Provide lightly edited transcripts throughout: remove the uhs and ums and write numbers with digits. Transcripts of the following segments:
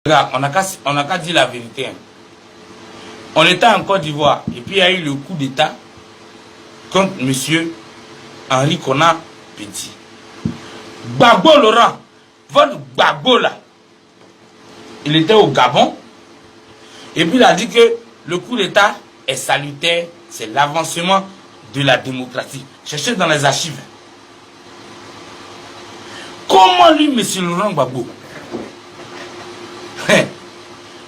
Regarde, on n'a qu'à dire la vérité. Hein. On était en Côte d'Ivoire et puis il y a eu le coup d'État contre M. Henri Konan Bédié. Gbagbo Laurent, votre Gbagbo là, il était au Gabon et puis il a dit que le coup d'État est salutaire, c'est l'avancement de la démocratie. Cherchez dans les archives. Comment lui, M. Laurent Gbagbo?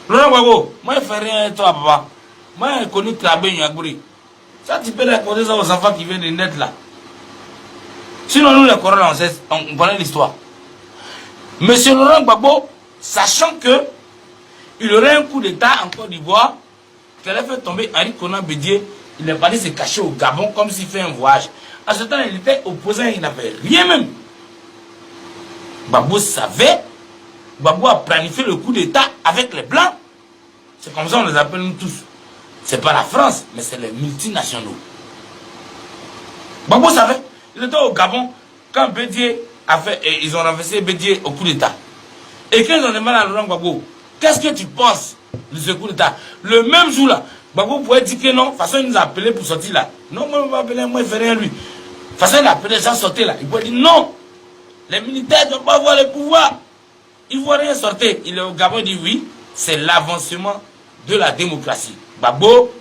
Laurent Gbagbo, moi je fais rien toi papa. Moi je connais Krabé Nyaguri. Ça tu peux raconter ça aux enfants qui viennent de naître là. Sinon nous les Coréens on connaît l'histoire. Monsieur Laurent Gbagbo, sachant que il aurait un coup d'état en Côte d'Ivoire, qu'il allait faire tomber Henri Konan Bédié, il est parti se cacher au Gabon comme s'il fait un voyage. À ce temps, il était opposant, il n'avait rien même. Gbagbo savait. Gbagbo a planifié le coup d'état avec les Blancs. C'est comme ça on les appelle nous tous. C'est pas la France, mais c'est les multinationaux. Gbagbo savait. Il était au Gabon quand Bédié a fait, et ils ont renversé Bédié au coup d'état. Et quand ils ont demandé à Laurent Gbagbo, qu'est-ce que tu penses de ce coup d'état? Le même jour là, Gbagbo pouvait dire que non, de toute façon il nous a appelé pour sortir là. Non, moi je vais appeler, moi je fais rien lui. De toute façon il a appelé les gens sortir là. Il pouvait dire non, les militaires ne doivent pas avoir le pouvoir. Il ne voit rien sortir. Il est au Gabon, il dit oui, c'est l'avancement de la démocratie. Gbagbo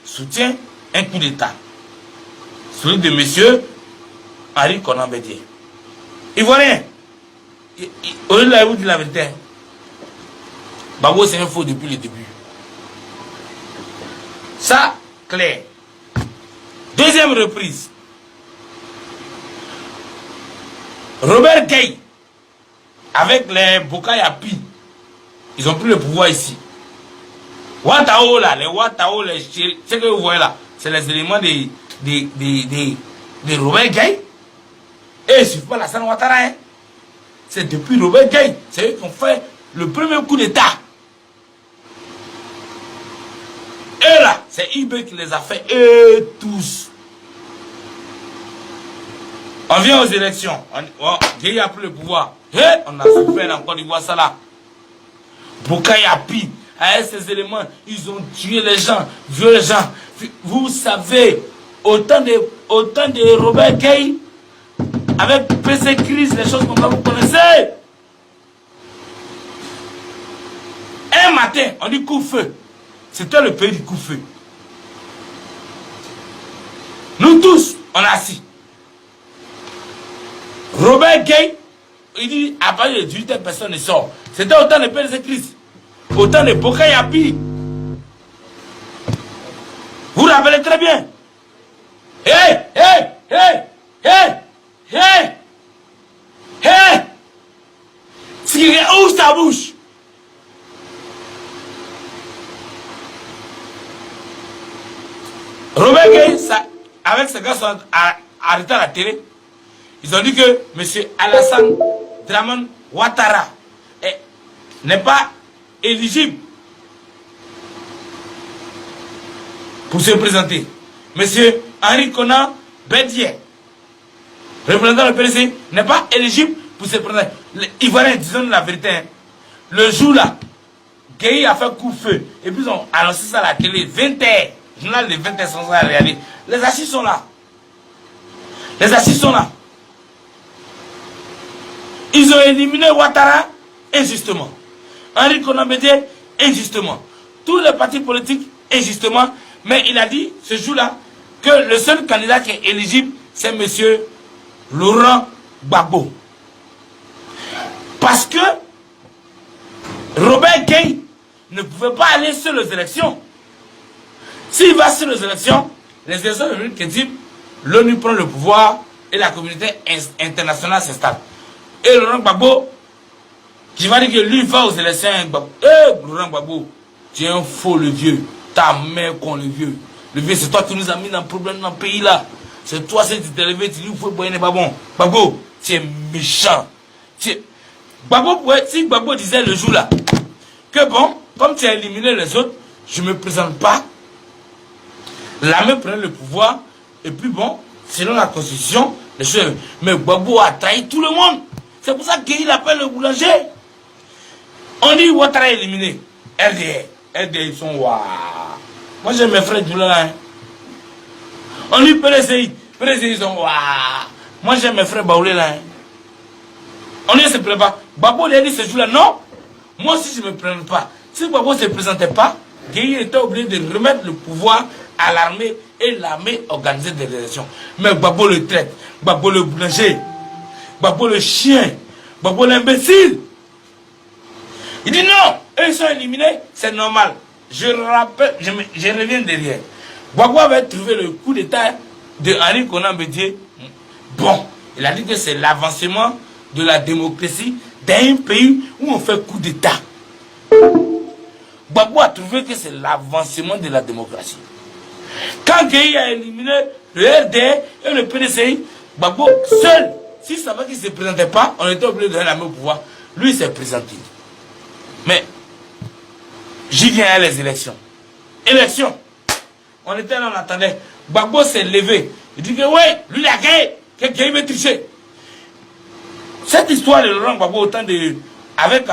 soutient un coup d'état. Celui de monsieur Henri Konan Bédié. Il ne voit rien. Au lieu de la vous dire la vérité, Gbagbo c'est un faux depuis le début. Ça, clair. Deuxième reprise. Robert Gueye, avec les Bokayapi, ils ont pris le pouvoir ici. Ouattao là, les Ouattao, ce que vous voyez là, c'est les éléments de Robert Gueye. Et il ne suffit pas la San Ouattara. Hein. C'est depuis Robert Gueye. C'est eux qui ont fait le premier coup d'état. Et là, c'est IB qui les a fait, eux tous. On vient aux élections. Gueye a pris le pouvoir. Et on a souffert encore d'Ivoire ça là. Bokayapi, avec ces éléments, ils ont tué les gens, violé les gens. Vous savez, autant de Robert Gueye, avec PC Crise, les choses comme ça, vous connaissez. Un matin, on dit coup-feu. C'était le pays du coup-feu. Nous tous, on a assis. Robert Gueye, il dit, à partir de 18 personnes ne sort. C'était autant de PC Crise, autant de Bokayapi. Vous vous rappelez très bien. Hey, hey, hey, hey, hey, hey. Si ouvre sa bouche. Robert Gueye, avec ses gars sont arrêtés à la télé. Ils ont dit que M. Alassane Dramane Ouattara n'est pas éligible pour se présenter. M. Henri Konan Bédié, représentant du PDC, n'est pas éligible pour se présenter. Les Ivoiriens, disons la vérité, hein. Le jour là, Gueye a fait coup-feu. Et puis ils ont annoncé ça à la télé, 20h. Journal de 20h sans regarder. Les assises sont là. Les assises sont là. Ils ont éliminé Ouattara injustement. Henri Konan Bédié injustement. Tous les partis politiques injustement. Mais il a dit ce jour-là que le seul candidat qui est éligible, c'est M. Laurent Gbagbo. Parce que Robert Gueye ne pouvait pas aller sur les élections. S'il va sur les élections sont devenues crédibles, l'ONU prend le pouvoir et la communauté internationale s'installe. Et Laurent Gbagbo, qui va dire que lui va aux élections, Laurent Gbagbo, tu es un faux le vieux, ta mère con le vieux. Le vieux, c'est toi qui nous as mis dans le problème dans le pays là. C'est toi, c'est tu t'es levé, tu dis, il faut boire, n'est pas bon. Gbagbo, tu es méchant. Gbagbo, si Gbagbo disait le jour là, que bon, comme tu as éliminé les autres, je ne me présente pas. L'armée prenait le pouvoir, et puis bon, selon la constitution, les choses. Mais Gbagbo a trahi tout le monde. C'est pour ça qu'il appelle le boulanger. On dit Ouattara éliminé. RDR, ils sont waouh. Moi j'ai mes frères Doula là. Hein. On dit PDCI, ils sont waouh. Moi j'ai mes frères Baoulé là. Hein. On ne se prépare pas. Babo lui a dit ce jour-là, non. Moi aussi je ne me prends pas. Si Babo ne se présentait pas, Gueye était obligé de remettre le pouvoir à l'armée et l'armée organisait des élections. Mais Babo le traite, Babo le boulanger, Babo le chien, Babo l'imbécile. Il dit non, eux ils sont éliminés, c'est normal. Je rappelle, je reviens derrière. Babo avait trouvé le coup d'état de Henri Konan Bédié. Bon, il a dit que c'est l'avancement de la démocratie dans un pays où on fait coup d'état. Gbagbo a trouvé que c'est l'avancement de la démocratie. Quand Gueye a éliminé le RDR et le PDCI, Gbagbo seul, s'il savait qu'il ne se présentait pas, on était obligé de donner la main au pouvoir. Lui, il s'est présenté. Mais, j'y viens à les élections. Élections. On était là, on attendait. Gbagbo s'est levé. Il dit que oui, lui, il a gagné. Que Gueye veut tricher. Cette histoire de Laurent Gbagbo, autant de. Avec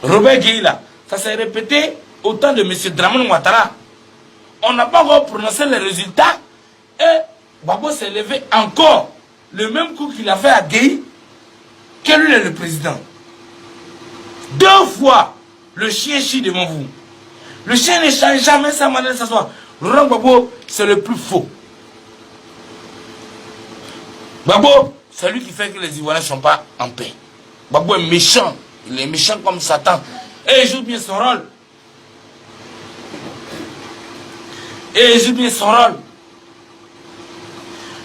Robert Gueye là, ça s'est répété autant de M. Dramane Ouattara. On n'a pas encore prononcé les résultats et Gbagbo s'est levé encore. Le même coup qu'il a fait à Gueye, que lui est le président. 2 fois, le chien chie devant vous. Le chien ne change jamais sa manière de s'asseoir. Laurent Gbagbo, c'est le plus faux. Gbagbo, c'est lui qui fait que les Ivoiriens ne sont pas en paix. Gbagbo est méchant. Il est méchant comme Satan. Et il joue bien son rôle.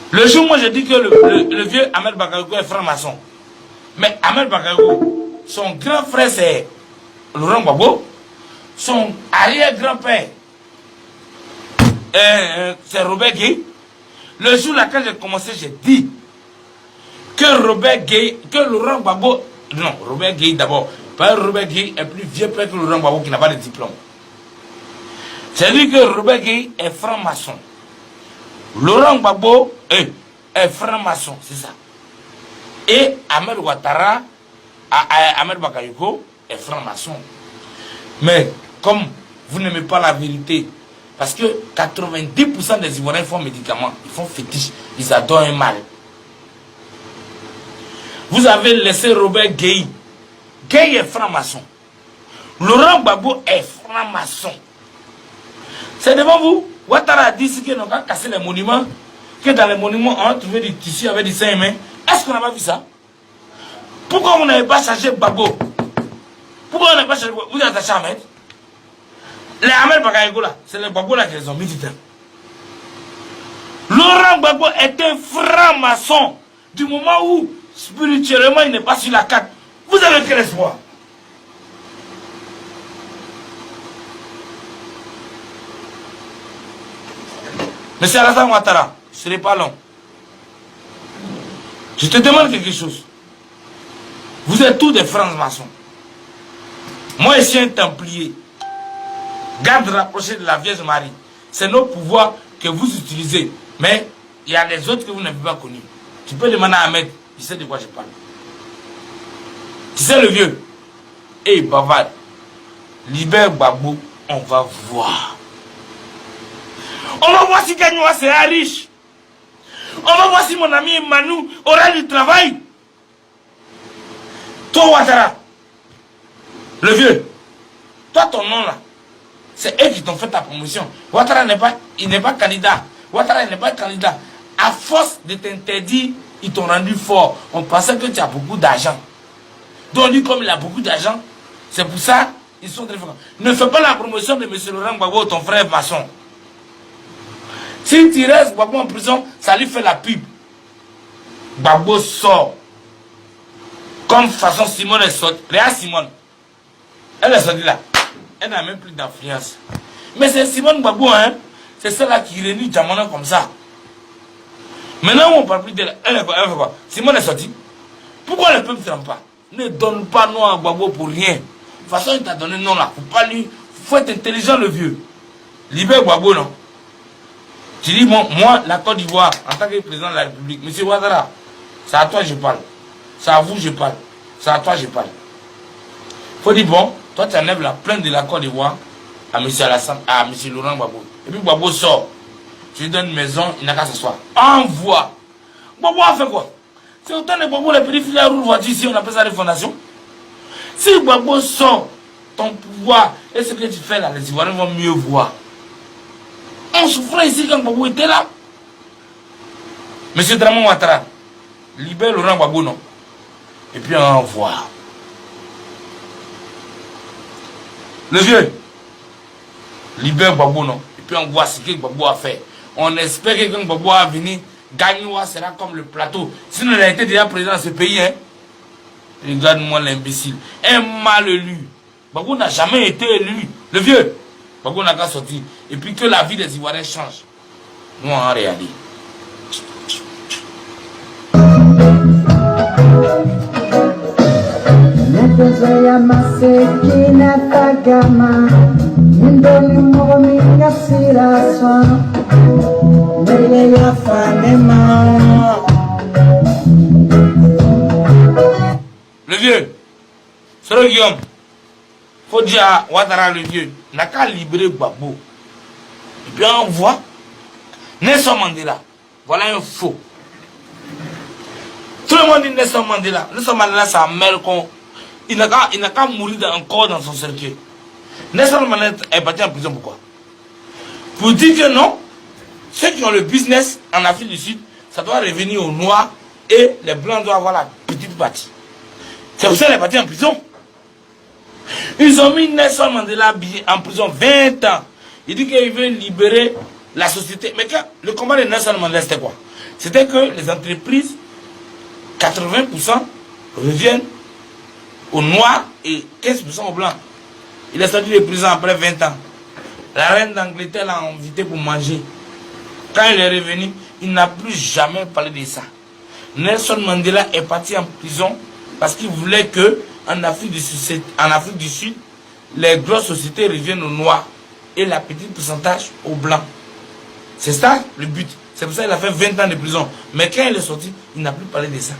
Le jour où moi je dis que le vieux Ahmed Bakayoko est franc-maçon. Mais Ahmed Bakayoko, son grand frère c'est Laurent Gbagbo. Son arrière-grand-père c'est Robert Gueye. Le jour là quand j'ai commencé, j'ai dit que Laurent Gbagbo, non, Robert Gueye d'abord, pas Robert Gueye est plus vieux père que Laurent Gbagbo qui n'a pas de diplôme. C'est dit que Robert Gueye est franc-maçon. Laurent Gbagbo est franc-maçon, c'est ça. Et Ahmed Ouattara, Ahmed Bakayoko est franc-maçon. Mais comme vous n'aimez pas la vérité, parce que 90% des Ivoiriens font médicaments, ils font fétiche, ils adorent un mal. Vous avez laissé Robert Gueye. Gueye est franc-maçon. Laurent Gbagbo est franc-maçon. C'est devant vous. Ouattara a dit qu'ils n'ont pas cassé les monuments, que dans les monuments, on a trouvé des tissus avec des seins humains. Est-ce qu'on n'a pas vu ça? Pourquoi vous n'avez pas chargé Gbagbo? Pourquoi on n'a pas chargé Gbagbo? Vous êtes attaché à Ahmed? Les Ahmed Bakayoko là, c'est les Gbagbo là qui les ont mis dedans. Laurent Gbagbo est un franc-maçon. Du moment où spirituellement il n'est pas sur la carte, vous avez quel espoir? Monsieur Alassane Ouattara, ce n'est pas long. Je te demande quelque chose. Vous êtes tous des francs-maçons. Moi, je suis un templier. Garde rapproché de la Vierge Marie. C'est nos pouvoirs que vous utilisez. Mais il y a les autres que vous n'avez pas connus. Tu peux demander à Ahmed, il sait de quoi je parle. Tu sais le vieux. Et bavard. Libère Gbagbo, on va voir. On va voir si Gagnoua sera riche. On va voir si mon ami Emmanou aura du travail. Toi, Ouattara, le vieux, toi, ton nom là, c'est eux qui t'ont fait ta promotion. Ouattara il n'est pas candidat. Ouattara n'est pas candidat. À force de t'interdire, ils t'ont rendu fort. On pensait que tu as beaucoup d'argent. Donc, lui, comme il a beaucoup d'argent, c'est pour ça ils sont très forts. Ne fais pas la promotion de M. Laurent Gbagbo, ton frère maçon. Si tu restes Gbagbo en prison, ça lui fait la pub. Gbagbo sort. Comme façon Simone est sortie. Regarde Simone. Elle est sortie là. Elle n'a même plus d'influence. Mais c'est Simone Gbagbo, hein. C'est celle-là qui réunit Djamana comme ça. Maintenant, on ne parle plus d'elle. Elle fait quoi? Simone est sortie. Pourquoi le peuple ne trempe pas? Ne donne pas nom à Gbagbo pour rien. De toute façon, il t'a donné nom là. Il faut être intelligent, le vieux. Libère Gbagbo, non? Tu dis, bon, moi, la Côte d'Ivoire, en tant que président de la République, M. Ouattara, c'est à toi que je parle. C'est à vous que je parle. C'est à toi que je parle. Faut dire, bon, toi tu enlèves la plainte de la Côte d'Ivoire à M. Alassane, à M. Laurent Gbagbo. Et puis Gbagbo sort. Tu lui donnes une maison, il n'a qu'à s'asseoir. Envoie. Gbagbo a fait quoi? C'est autant de Gbagbo, les petits filles roulent voiture ici, on appelle ça des fondations. Si Gbagbo sort ton pouvoir et ce que tu fais là, les Ivoiriens vont mieux voir. On souffrait ici quand Gbagbo était là. Monsieur Dramon Ouattara, libère Laurent Gbagbo, non? Et puis on envoie. Le vieux, libère Gbagbo, non? Et puis on voit ce que Gbagbo a fait. On espère que quand Gbagbo va venir, Gagnoua sera comme le plateau. Sinon, il a été déjà président de ce pays. Hein? Regarde-moi l'imbécile. Un mal élu. Gbagbo n'a jamais été élu. Le vieux, Gbagbo n'a qu'à sortir. Et puis que la vie des Ivoiriens change. Nous, en réalité. Le vieux, c'est le Guillaume. Faut dire à Ouattara le vieux, n'a qu'à libérer Gbagbo. Et puis on voit Nelson Mandela. Voilà un faux. Tout le monde dit Nelson Mandela. Nelson Mandela, c'est un mère con. Il n'a qu'à mourir encore dans son cercueil. Nelson Mandela est parti en prison pourquoi? Pour dire que non, ceux qui ont le business en Afrique du Sud, ça doit revenir aux Noirs et les Blancs doivent avoir la petite partie. C'est pour ça qu'il est parti en prison. Ils ont mis Nelson Mandela en prison 20 ans. Il dit qu'il veut libérer la société. Mais quand le combat de Nelson Mandela, c'était quoi? C'était que les entreprises, 80% reviennent aux Noirs et 15% aux Blancs. Il est sorti de prison après 20 ans. La reine d'Angleterre l'a invité pour manger. Quand il est revenu, il n'a plus jamais parlé de ça. Nelson Mandela est parti en prison parce qu'il voulait que en Afrique du Sud, les grosses sociétés reviennent aux Noirs et la petite pourcentage aux Blancs. C'est ça le but. C'est pour ça qu'il a fait 20 ans de prison. Mais quand il est sorti, il n'a plus parlé de ça.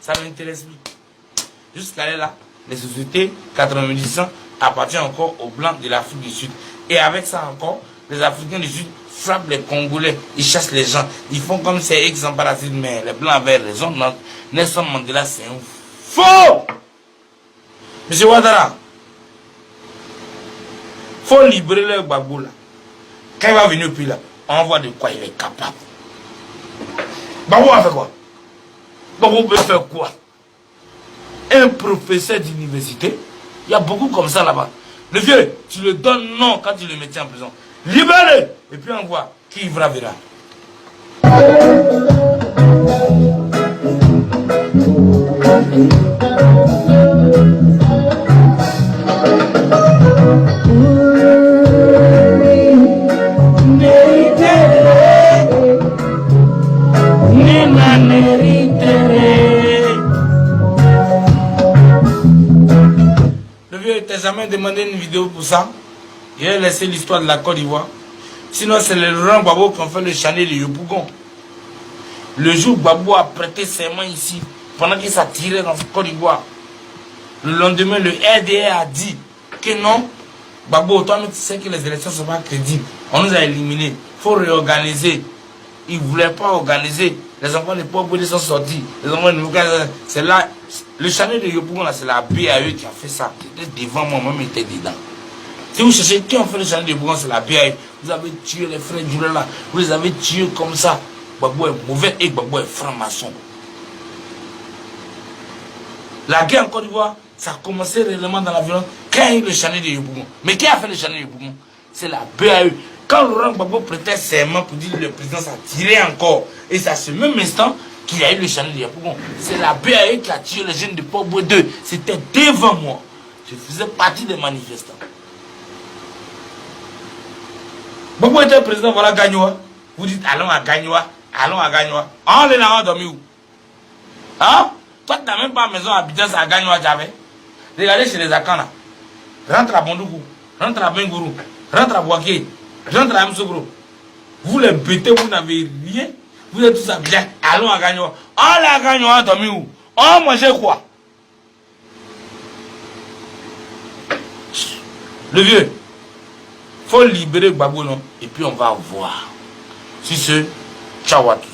Ça ne m'intéresse plus. Jusqu'à là, les sociétés 90% appartiennent encore aux Blancs de l'Afrique du Sud. Et avec ça encore, les Africains du Sud frappent les Congolais, ils chassent les gens, ils font comme si ils s'embarrassent, mais les Blancs avaient raison. Nelson Mandela, c'est un faux. Monsieur Ouattara, faut libérer le Gbagbo là. Quand il va venir au pays là, on voit de quoi il est capable. Gbagbo a fait quoi? Gbagbo peut faire quoi? Un professeur d'université, il y a beaucoup comme ça là-bas. Le vieux, tu le donnes non quand tu le mettais en prison. Libère-le. Et puis on voit qui verra. Le vieux, il t'a jamais demandé une vidéo pour ça. Il a laissé l'histoire de la Côte d'Ivoire. Sinon, c'est le Laurent Gbagbo qui ont fait le chalet de Yopougon. Le jour où Gbagbo a prêté serment ici, pendant qu'il s'attirait dans la Côte d'Ivoire, le lendemain, le RDR a dit que non, Gbagbo, toi, tu sais que les élections ne sont pas crédibles. On nous a éliminés. Il faut réorganiser. Ils ne voulaient pas organiser. Les enfants des pauvres sont sortis. Les enfants de c'est là. Le chalet de Yopougon, c'est la BAE qui a fait ça. C'était devant moi-même, il était dedans. Si vous cherchez qui a fait le chalet de Yopougon, c'est la BAE. Vous avez tué les frères Djoulala. Vous les avez tués comme ça. Gbagbo est mauvais et Gbagbo est franc-maçon. La guerre en Côte d'Ivoire, ça a commencé réellement dans la violence quand il y a eu le chalet de Yopougon. Mais qui a fait le chalet de Yopougon? C'est la BAE. Quand Laurent Gbagbo prêtait serment pour dire que le président s'est tiré encore, et c'est à ce même instant qu'il y a eu le chalet de Yopougon. C'est la BAE qui a tué les jeunes de Port-Boué 2. C'était devant moi. Je faisais partie des manifestants. Gbagbo était président, voilà Gagnoua. Vous dites allons à Gagnoua, allons à Gagnoua. On est là, on dormi où? Hein? Toi, tu n'as même pas maison à Abidjan, c'est à Gagnoua, j'avais. Regardez chez les Akana. Rentre à Bondougou, rentre à Bengourou, rentre à Boaké, rentre à Msogro. Vous les bêtez, vous n'avez rien. Vous êtes tous à Abidjan, allons à Gagnoua. On est à Gagnoua, on dormi où? On a mangé quoi? Le vieux, faut libérer Gbagbo, non? Et puis on va voir. Si ce, ciao à tous.